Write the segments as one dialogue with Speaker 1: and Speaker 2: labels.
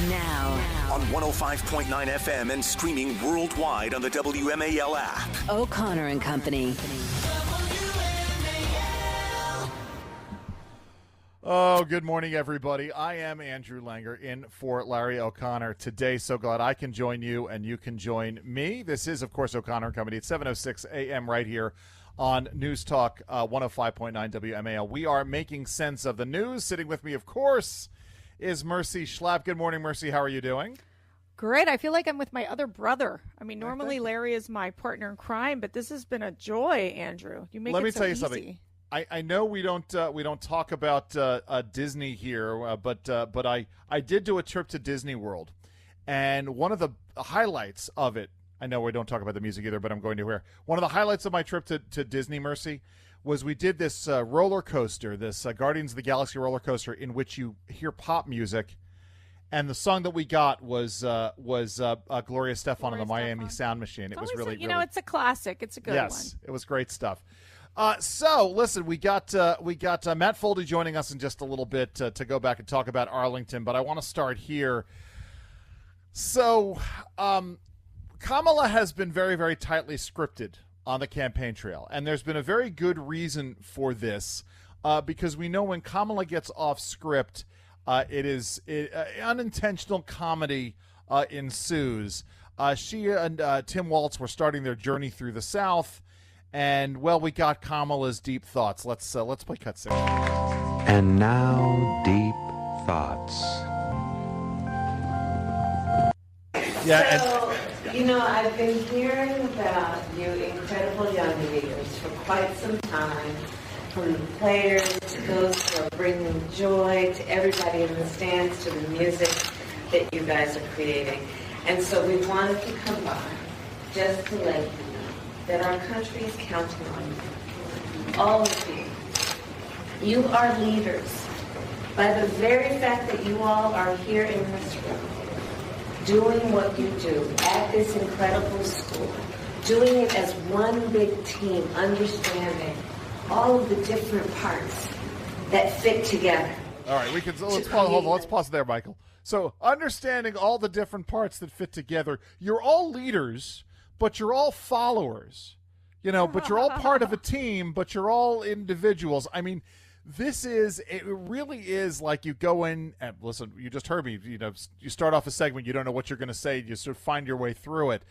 Speaker 1: Now.
Speaker 2: On 105.9 FM and streaming worldwide on the WMAL app.
Speaker 1: O'Connor and Company.
Speaker 3: Oh, good morning, everybody. I am Andrew Langer in for Larry O'Connor today. So glad I can join you and you can join me. This is, of course, O'Connor and Company at 7:06 a.m. right here on News Talk 105.9 WMAL. We are making sense of the news. Sitting with me, of course, is Mercy Schlapp. Good morning, Mercy. How are you doing?
Speaker 4: Great. I feel like I'm with my other brother. I mean, normally Larry is my partner in crime, but this has been a joy, Andrew. You make
Speaker 3: Let
Speaker 4: it
Speaker 3: me
Speaker 4: so
Speaker 3: tell you
Speaker 4: easy.
Speaker 3: something. I know we don't talk about Disney here, but I did do a trip to Disney World, and one of the highlights of it. I know we don't talk about the music either, but I'm going to here. One of the highlights of my trip to Disney, Mercy, was we did this roller coaster, this Guardians of the Galaxy roller coaster, in which you hear pop music, and the song that we got was Gloria Estefan and the Miami Sound Machine. It was really,
Speaker 4: it's a classic. It's a good one.
Speaker 3: Yes, it was great stuff. So listen, we got Matt Foldi joining us in just a little bit to go back and talk about Arlington, but I want to start here. So, Kamala has been very, very tightly scripted on the campaign trail, and there's been a very good reason for this, because we know when Kamala gets off script, unintentional comedy ensues. She and Tim Walz were starting their journey through the South. And, well, we got Kamala's deep thoughts. Let's play cut 6.
Speaker 5: And now, deep thoughts.
Speaker 3: Yeah.
Speaker 6: So, I've been hearing about you incredible young leaders for quite some time, from the players to those who are bringing joy to everybody in the stands, to the music that you guys are creating. And so we wanted to come by just to let you know that our country is counting on you. All of you. You are leaders. By the very fact that you all are here in this room, doing what you do at this incredible school, doing it as one big team, understanding all of the different parts that fit together.
Speaker 3: All right, let's pause there, Michael. So, understanding all the different parts that fit together, you're all leaders, but you're all followers, but you're all part of a team, but you're all individuals. I mean, it really is like you go in and listen, you just heard me, you start off a segment, you don't know what you're going to say, you sort of find your way through it.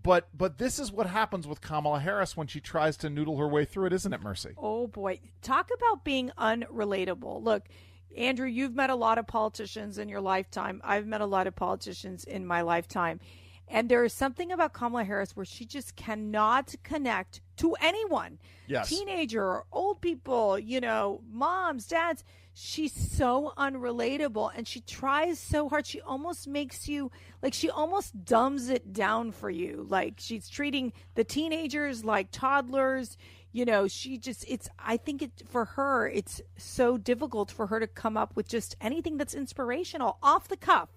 Speaker 3: But this is what happens with Kamala Harris when she tries to noodle her way through it, isn't it, Mercy?
Speaker 4: Oh, boy. Talk about being unrelatable. Look, Andrew, you've met a lot of politicians in your lifetime. I've met a lot of politicians in my lifetime. And there is something about Kamala Harris where she just cannot connect to anyone.
Speaker 3: Yes.
Speaker 4: Teenager, old people, moms, dads. She's so unrelatable, and she tries so hard. She almost makes you, she almost dumbs it down for you. Like, she's treating the teenagers like toddlers. I think for her, it's so difficult for her to come up with just anything that's inspirational off the cuff.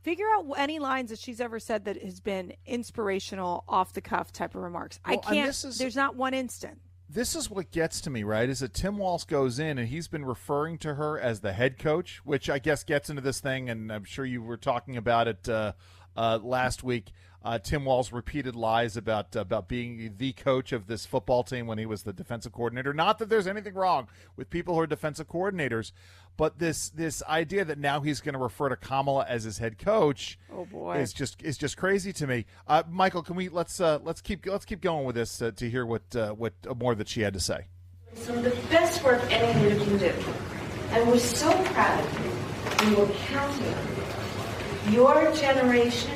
Speaker 4: Figure out any lines that she's ever said that has been inspirational, off the cuff type of remarks.
Speaker 3: Well,
Speaker 4: I can't. There's not one instant.
Speaker 3: This is what gets to me, right? Is that Tim Walz goes in and he's been referring to her as the head coach, which I guess gets into this thing, and I'm sure you were talking about it last week. Tim Walz repeated lies about being the coach of this football team when he was the defensive coordinator. Not that there's anything wrong with people who are defensive coordinators, but this idea that now he's going to refer to Kamala as his head coach,
Speaker 4: oh boy,
Speaker 3: is just crazy to me. Michael, can we let's keep going with this to hear what more that she had to say.
Speaker 6: Some of the best work any leader can do, and we're so proud of you. We were counting on you. Your generation.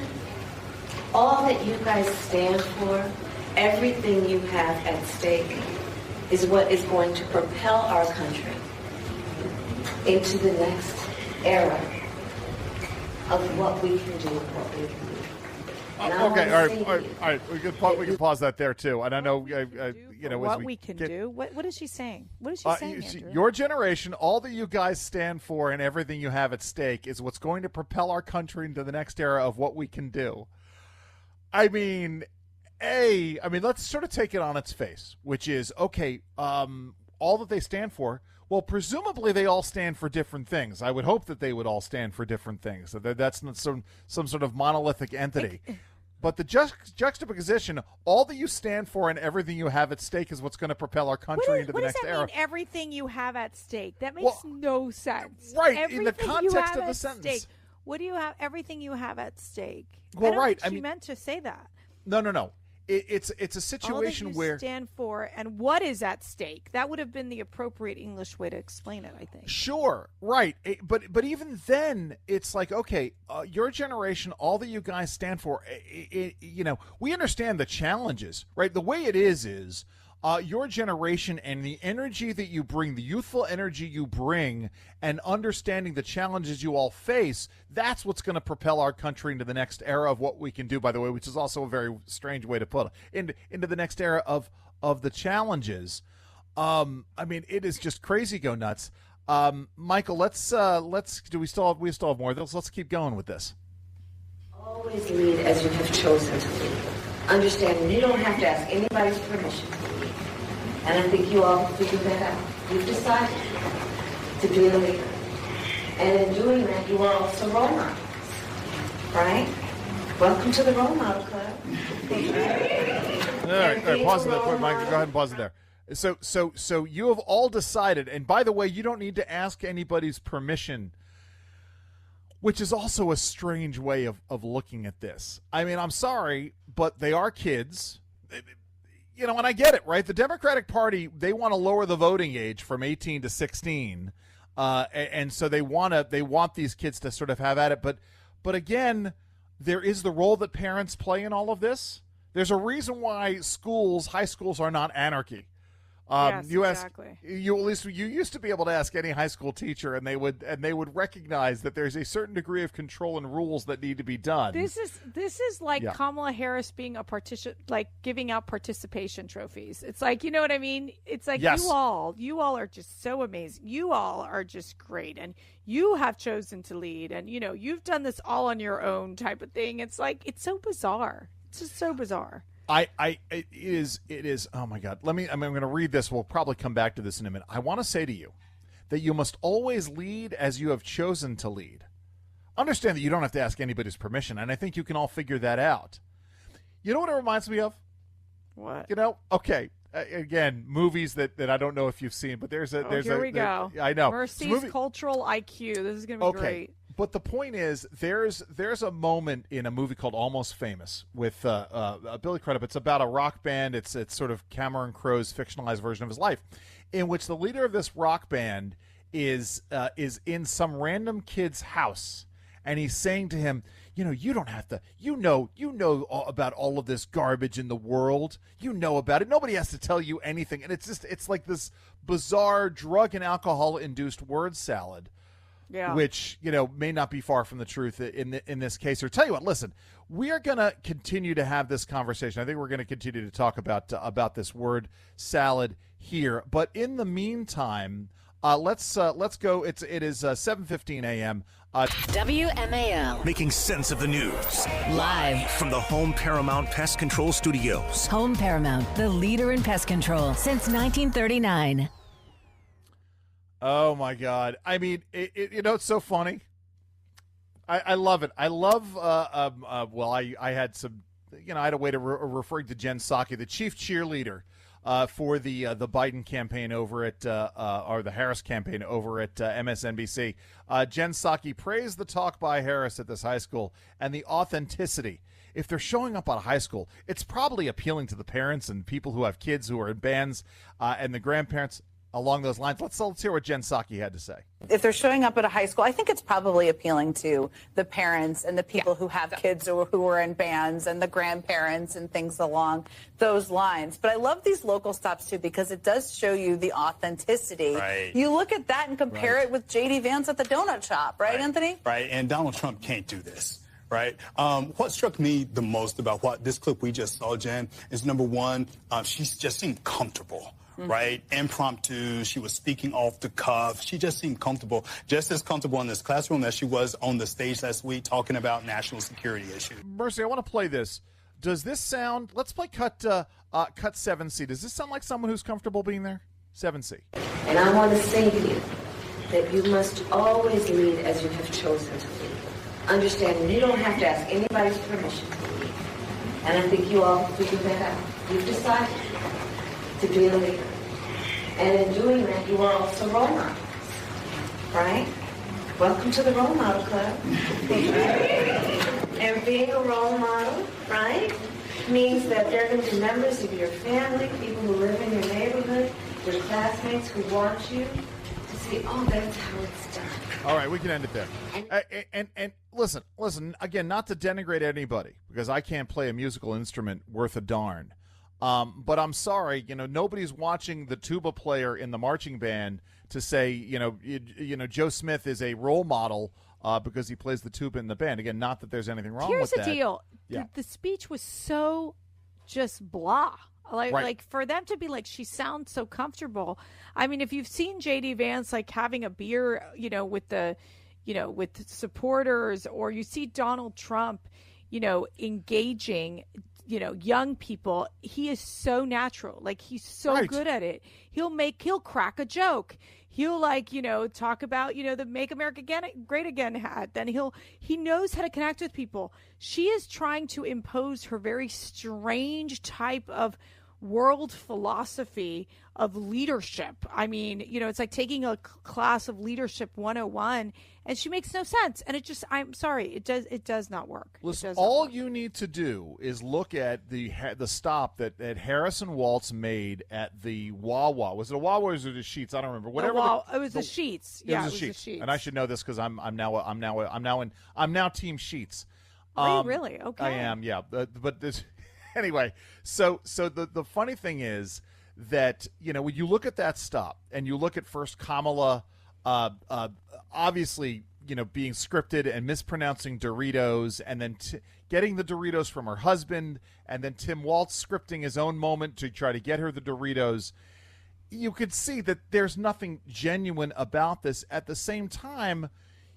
Speaker 6: All that you guys stand for, everything you have at stake, is what is going to propel our country into the next era of what we can do, what we can do.
Speaker 3: Okay, all right. We can pause that there too. And I know,
Speaker 4: what we can do. What is she saying? What is she saying, Andrew?
Speaker 3: Your generation, all that you guys stand for, and everything you have at stake is what's going to propel our country into the next era of what we can do. I mean, let's sort of take it on its face, which is, okay, all that they stand for, Well, presumably they all stand for different things. I would hope that they would all stand for different things. So that's not some sort of monolithic entity. But the juxtaposition, all that you stand for and everything you have at stake is what's going to propel our country into the next era.
Speaker 4: What does that mean, everything you have at stake? That makes no sense.
Speaker 3: Right,
Speaker 4: everything
Speaker 3: in the context of the sentence.
Speaker 4: Stake. What do you have? Everything you have at stake.
Speaker 3: Well, right.
Speaker 4: I mean, meant to say that.
Speaker 3: No. It's a situation
Speaker 4: all that you
Speaker 3: where
Speaker 4: stand for and what is at stake. That would have been the appropriate English way to explain it, I think.
Speaker 3: Sure, right. But even then, it's like, okay, your generation, all that you guys stand for, we understand the challenges, right? The way it is your generation and the energy that you bring, the youthful energy you bring, and understanding the challenges you all face, that's what's going to propel our country into the next era of what we can do, by the way, which is also a very strange way to put it, into the next era of the challenges. I mean, it is just crazy go nuts. Michael, we still have more? Let's keep going with this.
Speaker 6: Always lead as you have chosen to lead. Understanding you don't have to ask anybody's permission to lead. And I think you all figured that out. You've decided to be a leader. And in doing that, you are also role models. Right? Welcome to the Role Model Club.
Speaker 3: All right, pause there. Michael, go ahead and pause it there. So you have all decided, and by the way, you don't need to ask anybody's permission, which is also a strange way of looking at this. I mean, I'm sorry, but they are kids. And I get it, right? The Democratic Party, they want to lower the voting age from 18 to 16, and so they want these kids to sort of have at it. But again, there is the role that parents play in all of this. There's a reason why high schools are not anarchy.
Speaker 4: Yes, exactly.
Speaker 3: You used to be able to ask any high school teacher, and they would recognize that there's a certain degree of control and rules that need to be done.
Speaker 4: This is like Kamala Harris being giving out participation trophies. It's like, you know what I mean? It's like,
Speaker 3: yes.
Speaker 4: you all are just so amazing. You all are just great, and you have chosen to lead, and you've done this all on your own type of thing. It's like, it's so bizarre. It's just so bizarre.
Speaker 3: It is. Oh my God. I'm going to read this. We'll probably come back to this in a minute. I want to say to you that you must always lead as you have chosen to lead. Understand that you don't have to ask anybody's permission, and I think you can all figure that out. You know what it reminds me of?
Speaker 4: What?
Speaker 3: Okay. Again, movies that I don't know if you've seen, but
Speaker 4: here we go.
Speaker 3: I know.
Speaker 4: Mercy's cultural IQ. This is going to be great.
Speaker 3: But the point is, there's a moment in a movie called Almost Famous with Billy Crudup. It's about a rock band. It's sort of Cameron Crowe's fictionalized version of his life, in which the leader of this rock band is in some random kid's house, and he's saying to him, you don't have to, about all of this garbage in the world. You know about it. Nobody has to tell you anything. And it's like this bizarre drug and alcohol induced word salad. Yeah. Which, may not be far from the truth in this case. Or tell you what, listen, we are going to continue to have this conversation. I think we're going to continue to talk about this word salad here. But in the meantime, let's go. It is 7:15 a.m.
Speaker 1: WMAL.
Speaker 2: Making sense of the news.
Speaker 1: Live
Speaker 2: from the Home Paramount Pest Control Studios.
Speaker 1: Home Paramount, the leader in pest control since 1939.
Speaker 3: Oh my God! I mean, it's so funny. I love it. I love. I had some. I had a way to referring to Jen Psaki, the chief cheerleader for the Biden campaign over at or the Harris campaign over at MSNBC. Jen Psaki praised the talk by Harris at this high school and the authenticity. If they're showing up at a high school, it's probably appealing to the parents and people who have kids who are in bands and the grandparents. Along those lines, let's hear what Jen Psaki had to say.
Speaker 7: If they're showing up at a high school, I think it's probably appealing to the parents and the people who have kids who are in bands and the grandparents and things along those lines. But I love these local stops, too, because it does show you the authenticity.
Speaker 8: Right.
Speaker 7: You look at that and compare it with J.D. Vance at the donut shop, right, Anthony?
Speaker 8: Right, and Donald Trump can't do this. Right. What struck me the most about what this clip we just saw, Jen, is number one, she just seemed comfortable. Right? Impromptu. She was speaking off the cuff. She just seemed comfortable, just as comfortable in this classroom as she was on the stage last week talking about national security issues.
Speaker 3: Mercy, I want to play this. Does this sound, let's play cut 7C. Does this sound like someone who's comfortable being there? 7C.
Speaker 6: And I want to say to you that you must always lead as you have chosen to lead. Understanding you don't have to ask anybody's permission to lead. And I think you all figured that out. You've decided to be a leader. And in doing that, you are also role models, right? Welcome to the role model club. And being a role model, right, means that there are going to be members of your family, people who live in your neighborhood, your classmates who want you to see, oh, that's how it's done.
Speaker 3: All right, we can end it there. And listen, again, not to denigrate anybody, because I can't play a musical instrument worth a darn. But I'm sorry, nobody's watching the tuba player in the marching band to say, Joe Smith is a role model because he plays the tuba in the band. Again, not that there's anything wrong with that.
Speaker 4: Here's the deal.
Speaker 3: Yeah.
Speaker 4: The speech was so just blah. Like for them to be like, she sounds so comfortable. I mean, if you've seen J.D. Vance like having a beer, with supporters, or you see Donald Trump, engaging, young people, he is so natural. Like, he's so good at it. He'll crack a joke. He'll talk about, the Make America Great Again hat. Then he knows how to connect with people. She is trying to impose her very strange type of world philosophy of leadership. I mean, it's like taking a class of leadership 101, and she makes no sense. And I'm sorry, it does not work.
Speaker 3: Listen, all you need to do is look at the stop that Harrison Waltz made at the Wawa. Was it a Wawa or was it a Sheetz? I don't remember. Whatever.
Speaker 4: It was the Sheetz. Yeah, it was the Sheetz.
Speaker 3: And I should know this because I'm now Team Sheetz.
Speaker 4: Are you really? Okay.
Speaker 3: I am. Yeah, but this. Anyway, so the funny thing is that, when you look at that stop and you look at first Kamala, obviously, being scripted and mispronouncing Doritos, and then getting the Doritos from her husband, and then Tim Waltz scripting his own moment to try to get her the Doritos, you could see that there's nothing genuine about this. At the same time,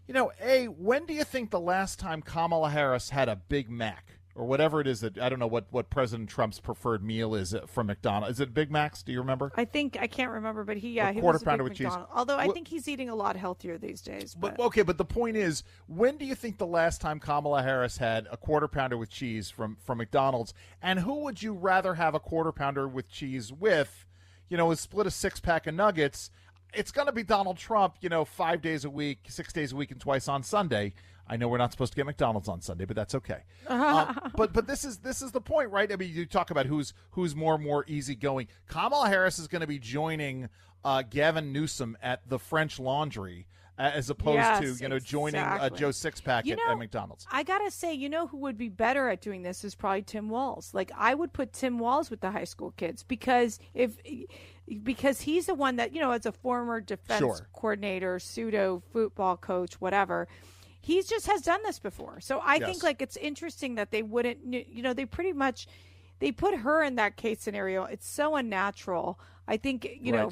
Speaker 3: when do you think the last time Kamala Harris had a Big Mac? Or whatever it is that, I don't know what President Trump's preferred meal is from McDonald's. Is it Big Macs? Do you remember?
Speaker 4: I can't remember, but he
Speaker 3: quarter
Speaker 4: was a
Speaker 3: pounder
Speaker 4: big
Speaker 3: with
Speaker 4: McDonald's.
Speaker 3: cheese.
Speaker 4: Although I think he's eating a lot healthier these days.
Speaker 3: But the point is, when do you think the last time Kamala Harris had a quarter pounder with cheese from McDonald's? And who would you rather have a quarter pounder with cheese with? Split a 6-pack of nuggets. It's going to be Donald Trump, 5 days a week, 6 days a week, and twice on Sunday. I know we're not supposed to get McDonald's on Sunday, but that's okay. But this is the point, right? I mean, you talk about who's more easygoing. Kamala Harris is going to be joining Gavin Newsom at the French Laundry as opposed to joining Joe Sixpack at McDonald's.
Speaker 4: I gotta say, who would be better at doing this is probably Tim Walz. Like, I would put Tim Walz with the high school kids because he's the one that as a former defense coordinator, pseudo football coach, whatever. He just has done this before. So I think it's interesting that they wouldn't, they pretty much, they put her in that case scenario. It's so unnatural. I think,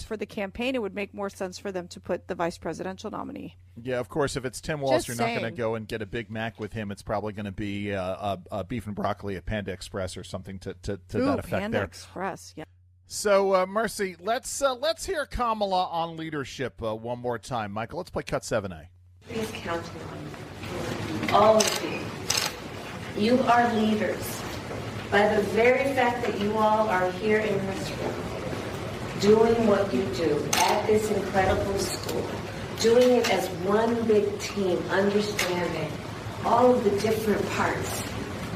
Speaker 4: for the campaign, it would make more sense for them to put the vice presidential nominee.
Speaker 3: Yeah, of course, if it's Tim Walz, you're not going to go and get a Big Mac with him. It's probably going to be a beef and broccoli at Panda Express or something to that effect
Speaker 4: Panda
Speaker 3: there.
Speaker 4: Express, yeah.
Speaker 3: So, Mercy, let's hear Kamala on leadership one more time. Michael, let's play Cut 7A.
Speaker 6: Please count on all of you. You are leaders. By the very fact that you all are here in this room, doing what you do at this incredible school, doing it as one big team, understanding all of the different parts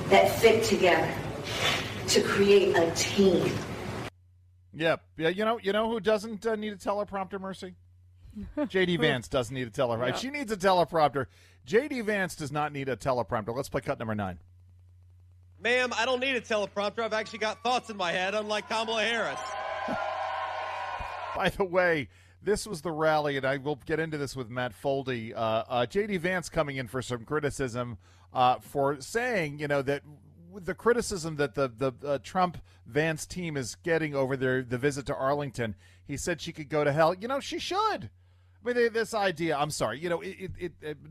Speaker 6: that fit together to create a team.
Speaker 3: Yep. Yeah. You know who doesn't need a teleprompter, Mercy? J.D. Vance doesn't need a teleprompter. Right? She needs a teleprompter. J.D. Vance does not need a teleprompter. Let's play cut number 9.
Speaker 9: Ma'am, I don't need a teleprompter. I've actually got thoughts in my head, unlike Kamala Harris.
Speaker 3: By the way, this was the rally, and I will get into this with Matt Foldi. J.D. Vance coming in for some criticism for saying, that the criticism that the Trump-Vance team is getting over the visit to Arlington, he said she could go to hell. She should. I mean, this idea, I'm sorry,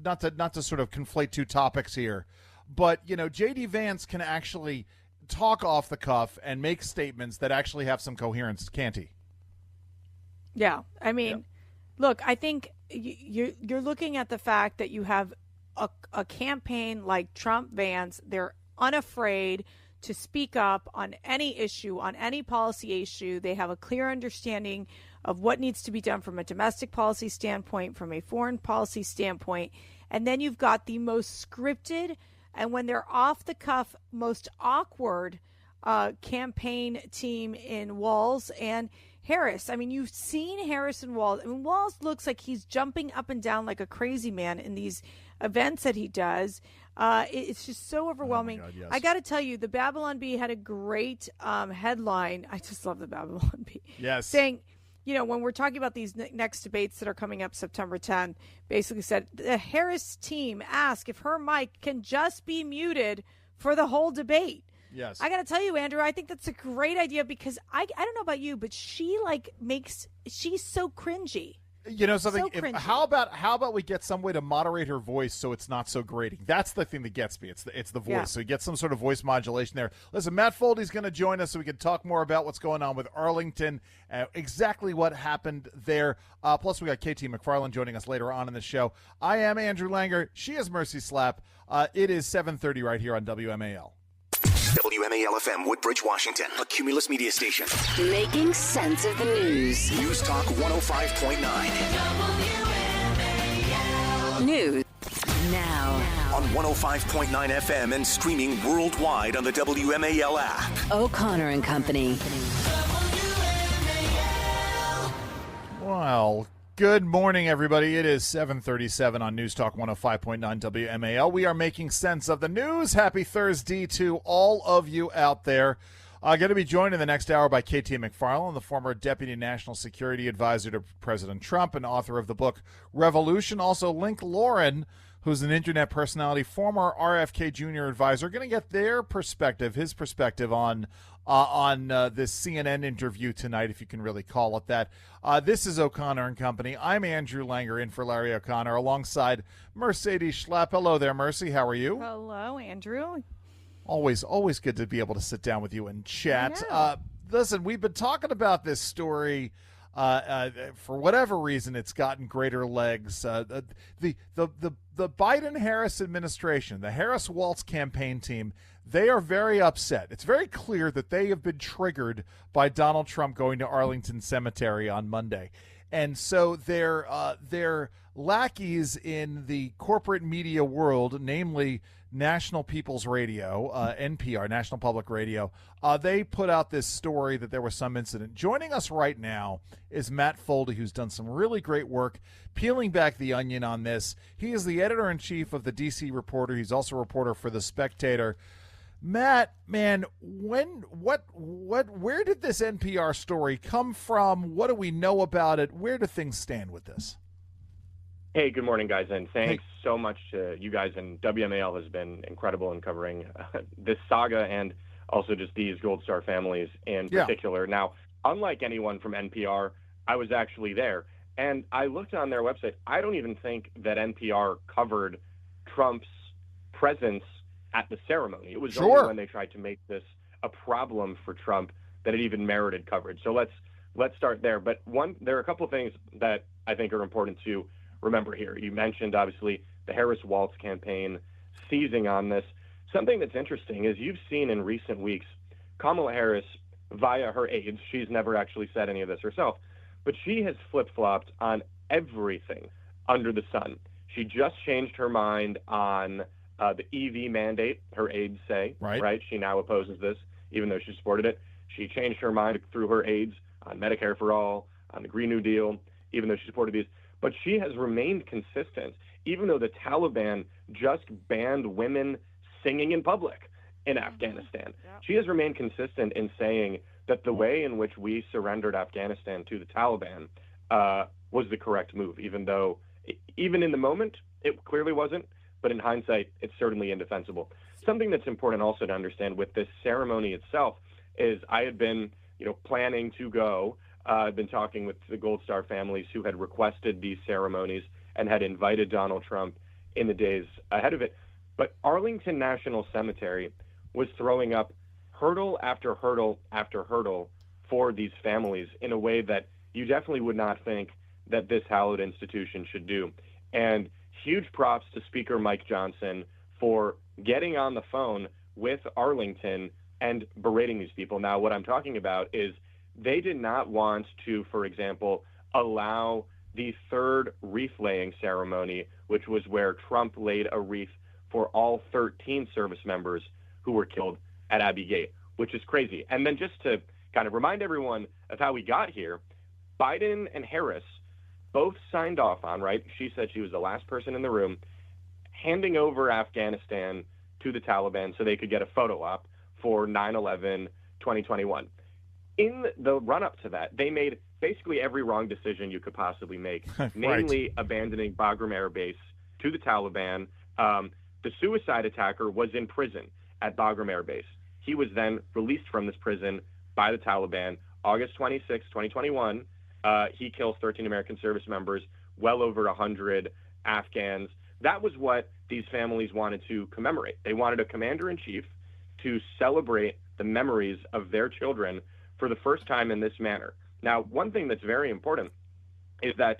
Speaker 3: not to sort of conflate two topics here, but, J.D. Vance can actually talk off the cuff and make statements that actually have some coherence, can't he?
Speaker 4: Yeah. I mean, look, I think you're looking at the fact that you have a campaign like Trump Vance. They're unafraid to speak up on any issue, on any policy issue. They have a clear understanding of what needs to be done from a domestic policy standpoint, from a foreign policy standpoint. And then you've got the most scripted and when they're off the cuff, most awkward campaign team in Walz and Harris. I mean, you've seen Harris and Walz. I mean, Walz looks like he's jumping up and down like a crazy man in these events that he does. It's just so overwhelming.
Speaker 3: Oh my God, yes.
Speaker 4: I got to tell you, the Babylon Bee had a great headline. I just love the Babylon Bee.
Speaker 3: Yes.
Speaker 4: Saying, you know, when we're talking about these next debates that are coming up September 10th, basically said the Harris team asked if her mic can just be muted for the whole debate.
Speaker 3: Yes.
Speaker 4: I got to tell you, Andrew, I think that's a great idea because I don't know about you, but she's so cringy.
Speaker 3: You know something?
Speaker 4: So cringy.
Speaker 3: How about we get some way to moderate her voice so it's not so grating? That's the thing that gets me. It's the voice.
Speaker 4: Yeah.
Speaker 3: So you get some sort of voice modulation there. Listen, Matt Foldi's going to join us so we can talk more about what's going on with Arlington, exactly what happened there. Plus, we got KT McFarland joining us later on in the show. I am Andrew Langer. She is Mercy Schlapp. It is 7:30 right here on WMAL.
Speaker 2: WMAL-FM, Woodbridge, Washington, a Cumulus media station.
Speaker 1: Making sense of the news.
Speaker 2: News Talk 105.9.
Speaker 1: News now
Speaker 2: On 105.9 FM and streaming worldwide on the WMAL app.
Speaker 1: O'Connor and Company.
Speaker 3: Well, good morning, everybody. It is 7:37 on News Talk 105.9 WMAL. We are making sense of the news. Happy Thursday to all of you out there. Going to be joined in the next hour by KT McFarland, the former Deputy National Security Advisor to President Trump and author of the book Revolution. Also, Link Lauren, who's an internet personality, former RFK Jr. advisor. Going to get their perspective, his perspective on this CNN interview tonight, if you can really call it that. This is O'Connor and Company. I'm Andrew Langer in for Larry O'Connor alongside Mercedes Schlapp. Hello there, Mercy. How are you?
Speaker 4: Hello, Andrew.
Speaker 3: Always good to be able to sit down with you and chat.
Speaker 4: I
Speaker 3: Listen, we've been talking about this story. For whatever reason, it's gotten greater legs. The Biden-Harris administration, the Harris-Walz campaign team, they are very upset. It's very clear that they have been triggered by Donald Trump going to Arlington Cemetery on Monday. And so their lackeys in the corporate media world, namely National People's Radio, NPR, National Public Radio, they put out this story that there was some incident. Joining us right now is Matt Foldi, who's done some really great work peeling back the onion on this. He is the editor-in-chief of the D.C. Reporter. He's also a reporter for The Spectator. Matt, man, where did this NPR story come from? What do we know about it? Where do things stand with this?
Speaker 10: Hey, good morning, guys, and thanks so much to you guys. And WMAL has been incredible in covering this saga and also just these Gold Star families in particular. Now, unlike anyone from NPR, I was actually there, and I looked on their website. I don't even think that NPR covered Trump's presence at the ceremony. It was only when they tried to make this a problem for Trump that it even merited coverage. So let's start there. But there are a couple of things that I think are important to remember here. You mentioned, obviously, the Harris-Walz campaign seizing on this. Something that's interesting is you've seen in recent weeks Kamala Harris, via her aides, she's never actually said any of this herself, but she has flip-flopped on everything under the sun. She just changed her mind on the EV mandate, her aides say, right? She now opposes this, even though she supported it. She changed her mind through her aides on Medicare for All, on the Green New Deal, even though she supported these. But she has remained consistent, even though the Taliban just banned women singing in public in Afghanistan. She has remained consistent in saying that the way in which we surrendered Afghanistan to the Taliban was the correct move, even though, even in the moment, it clearly wasn't. But in hindsight, it's certainly indefensible. Something that's important also to understand with this ceremony itself is I had been, planning to go. I've been talking with the Gold Star families who had requested these ceremonies and had invited Donald Trump in the days ahead of it. But Arlington National Cemetery was throwing up hurdle after hurdle after hurdle for these families in a way that you definitely would not think that this hallowed institution should do. And huge props to Speaker Mike Johnson for getting on the phone with Arlington and berating these people. Now, what I'm talking about is they did not want to, for example, allow the third wreath-laying ceremony, which was where Trump laid a wreath for all 13 service members who were killed at Abbey Gate, which is crazy. And then just to kind of remind everyone of how we got here, Biden and Harris both signed off on, right? She said she was the last person in the room, handing over Afghanistan to the Taliban so they could get a photo op for 9/11, 2021. In the run-up to that, they made basically every wrong decision you could possibly make, namely abandoning Bagram Air Base to the Taliban. The suicide attacker was in prison at Bagram Air Base. He was then released from this prison by the Taliban. August 26, 2021, he kills 13 American service members, well over 100 Afghans. That was what these families wanted to commemorate. They wanted a commander-in-chief to celebrate the memories of their children for the first time in this manner. Now, one thing that's very important is that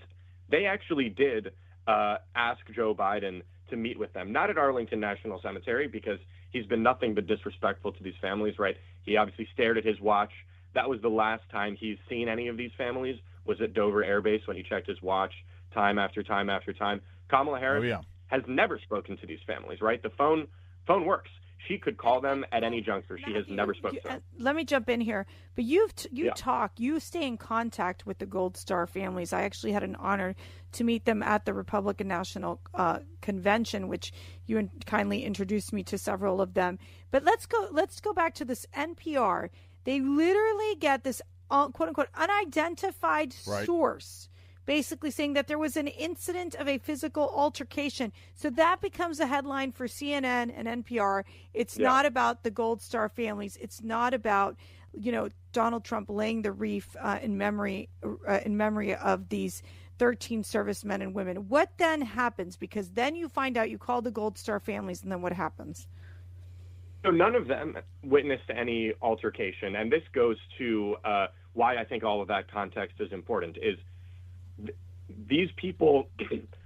Speaker 10: they actually did ask Joe Biden to meet with them, not at Arlington National Cemetery, because he's been nothing but disrespectful to these families, right? He obviously stared at his watch. That was the last time he's seen any of these families, was at Dover Air Base when he checked his watch time after time after time. Kamala Harris has never spoken to these families, right? The phone works. She could call them at any juncture. She has never spoken to them.
Speaker 4: Let me jump in here. But you stay in contact with the Gold Star families. I actually had an honor to meet them at the Republican National Convention, which you kindly introduced me to several of them. But let's go back to this NPR. They literally get this quote unquote unidentified source, basically saying that there was an incident of a physical altercation. So that becomes a headline for CNN and NPR. It's not about the Gold Star families. It's not about, Donald Trump laying the wreath in memory of these 13 servicemen and women. What then happens? Because then you find out, you call the Gold Star families, and then what happens?
Speaker 10: So none of them witnessed any altercation. And this goes to why I think all of that context is important, is these people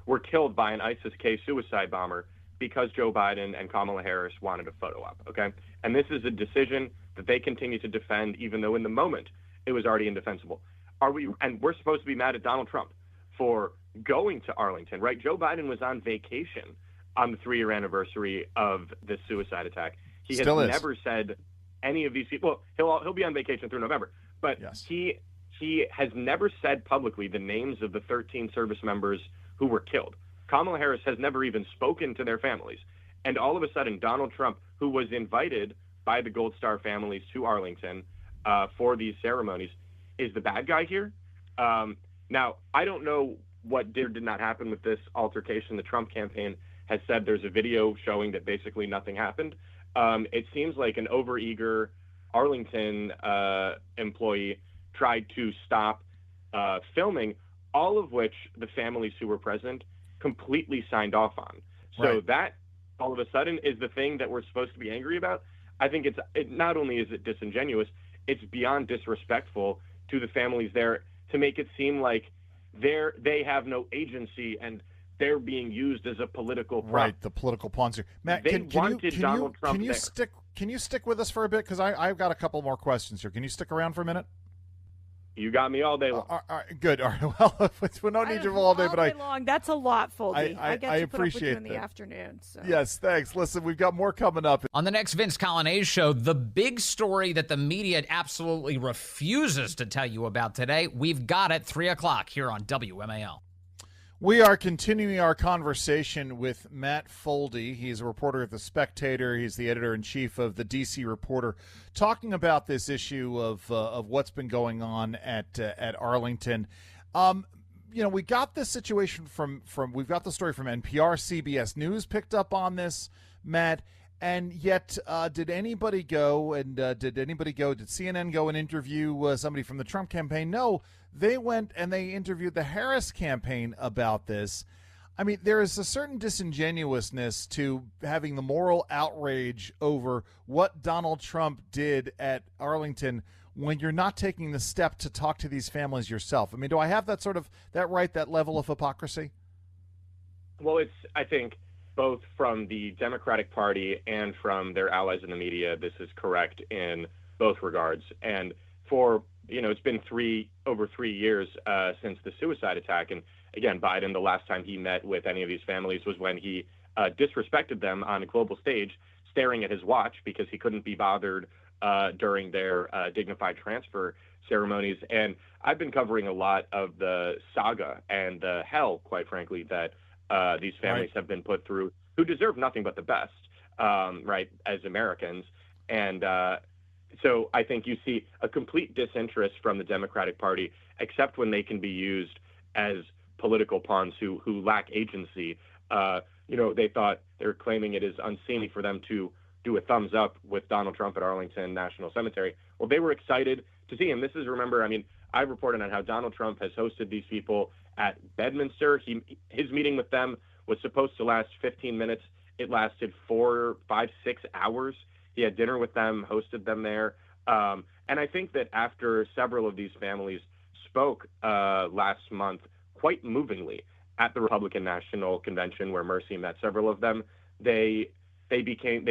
Speaker 10: were killed by an ISIS-K suicide bomber because Joe Biden and Kamala Harris wanted a photo op, okay? And this is a decision that they continue to defend, even though in the moment it was already indefensible. And we're supposed to be mad at Donald Trump for going to Arlington, right? Joe Biden was on vacation on the 3-year anniversary of this suicide attack. He has never said any of these people. Well, he'll be on vacation through November, but he has never said publicly the names of the 13 service members who were killed. Kamala Harris has never even spoken to their families. And all of a sudden, Donald Trump, who was invited by the Gold Star families to Arlington for these ceremonies, is the bad guy here. Now, I don't know what did or did not happen with this altercation. The Trump campaign has said there's a video showing that basically nothing happened. It seems like an overeager Arlington employee tried to stop filming, all of which the families who were present completely signed off on. So that, all of a sudden, is the thing that we're supposed to be angry about. I think it not only is it disingenuous, it's beyond disrespectful to the families there to make it seem like they have no agency and they're being used as a political prop.
Speaker 3: Right, the political pawns here. Matt, can you stick with us for a bit? Because I've got a couple more questions here. Can you stick around for a minute?
Speaker 10: You got me all day long.
Speaker 3: Good. All right. Well, we don't need you all day, but
Speaker 4: long. That's a lot, Foldi. I get to put up with you in
Speaker 3: that.
Speaker 4: the afternoon. So.
Speaker 3: Yes, thanks. Listen, we've got more coming up.
Speaker 11: On the next Vince Coglianese show, the big story that the media absolutely refuses to tell you about today, we've got it 3 o'clock here on WMAL.
Speaker 3: We are continuing our conversation with Matt Foldi. He's a reporter at The Spectator. He's the editor-in-chief of the D.C. Reporter, talking about this issue of what's been going on at Arlington. We got this situation we've got the story from NPR. CBS News picked up on this, Matt, and yet did CNN go and interview somebody from the Trump campaign? No. They went and they interviewed the Harris campaign about this. I mean, there is a certain disingenuousness to having the moral outrage over what Donald Trump did at Arlington when you're not taking the step to talk to these families yourself? I mean, do I have that that level of hypocrisy?
Speaker 10: Well, I think both from the Democratic Party and from their allies in the media, this is correct in both regards. And it's been over 3 years since the suicide attack. And again, Biden, the last time he met with any of these families was when he disrespected them on a global stage, staring at his watch because he couldn't be bothered during their dignified transfer ceremonies. And I've been covering a lot of the saga and the hell, quite frankly, that these families have been put through, who deserve nothing but the best, as Americans. And so I think you see a complete disinterest from the Democratic Party, except when they can be used as political pawns who lack agency. They're claiming it is unseemly for them to do a thumbs up with Donald Trump at Arlington National Cemetery. Well, they were excited to see him. I reported on how Donald Trump has hosted these people at Bedminster. His meeting with them was supposed to last 15 minutes. It lasted 4, 5, 6 hours. He had dinner with them, hosted them there. And I think that after several of these families spoke last month quite movingly at the Republican National Convention, where Mercy met several of them, they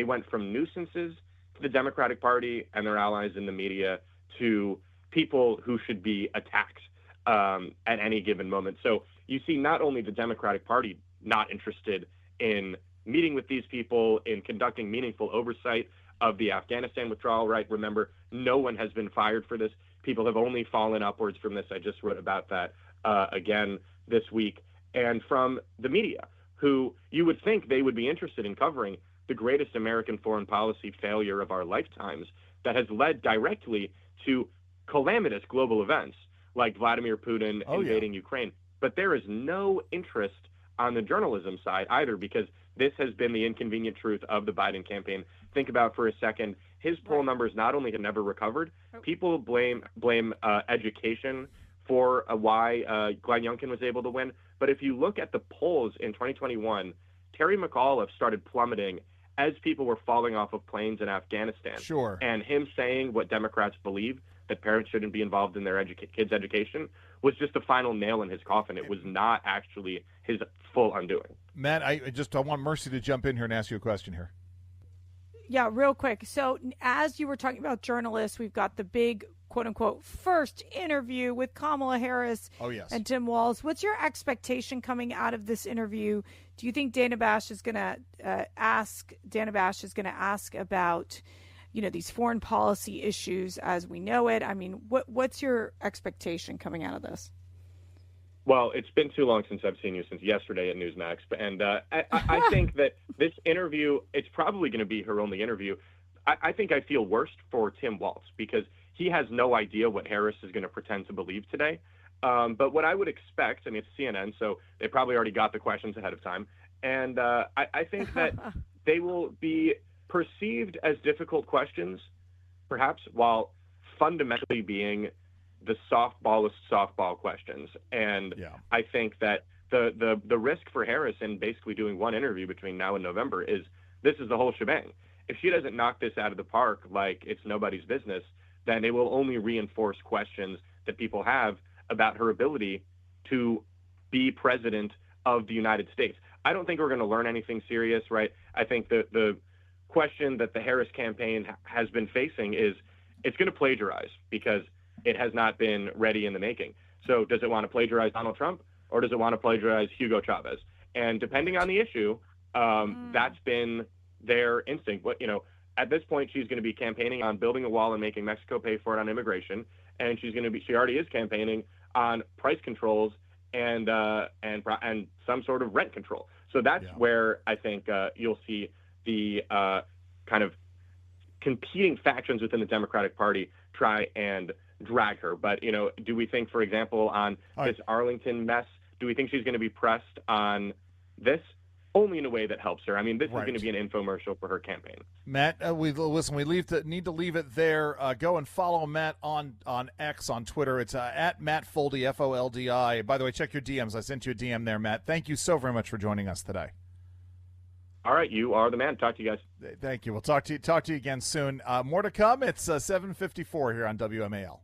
Speaker 10: went from nuisances to the Democratic Party and their allies in the media to people who should be attacked at any given moment. So you see not only the Democratic Party not interested in meeting with these people, in conducting meaningful oversight of the Afghanistan withdrawal, right? Remember, no one has been fired for this. People have only fallen upwards from this. I just wrote about that again this week. And from the media, who you would think they would be interested in covering the greatest American foreign policy failure of our lifetimes that has led directly to calamitous global events like Vladimir Putin invading Ukraine. But there is no interest on the journalism side either, because this has been the inconvenient truth of the Biden campaign. Think about for a second, his poll numbers not only have never recovered, people blame education for why Glenn Youngkin was able to win. But if you look at the polls in 2021, Terry McAuliffe started plummeting as people were falling off of planes in Afghanistan.
Speaker 3: Sure.
Speaker 10: And him saying what Democrats believe, that parents shouldn't be involved in their kids' education, was just the final nail in his coffin. It was not actually his full undoing.
Speaker 3: Matt, I want Mercy to jump in here and ask you a question here.
Speaker 4: Yeah, real quick. So as you were talking about journalists, we've got the big, quote unquote, first interview with Kamala Harris and Tim Walz. What's your expectation coming out of this interview? Do you think Dana Bash is going to ask about, these foreign policy issues as we know it? I mean, what's your expectation coming out of this?
Speaker 10: Well, it's been too long since I've seen you, since yesterday at Newsmax. And I think that this interview, it's probably going to be her only interview. I think I feel worst for Tim Walz, because he has no idea what Harris is going to pretend to believe today. But what I would expect, it's CNN, so they probably already got the questions ahead of time. And I think that they will be perceived as difficult questions, perhaps, while fundamentally being the softballest softball questions. And I think that the risk for Harris in basically doing one interview between now and November is this is the whole shebang. If she doesn't knock this out of the park like it's nobody's business, then it will only reinforce questions that people have about her ability to be president of the United States. I don't think we're going to learn anything serious, right? I think the question that the Harris campaign has been facing is it's going to plagiarize, because it has not been ready in the making. So does it want to plagiarize Donald Trump, or does it want to plagiarize Hugo Chavez? And depending on the issue, that's been their instinct. But, at this point, she's going to be campaigning on building a wall and making Mexico pay for it on immigration. And she already is campaigning on price controls and some sort of rent control. So that's where I think you'll see the kind of competing factions within the Democratic Party try and drag her. But, do we think, for example, on this Arlington mess, do we think she's going to be pressed on this? Only in a way that helps her. This is going to be an infomercial for her campaign. Matt,
Speaker 3: we need to leave it there. Go and follow Matt on X, on Twitter. It's at Matt Foldi, Foldi. By the way, check your DMs. I sent you a DM there, Matt. Thank you so very much for joining us today.
Speaker 10: All right, you are the man. Talk to you guys.
Speaker 3: Thank you. We'll talk to you again soon. More to come. It's 7:54 here on WMAL.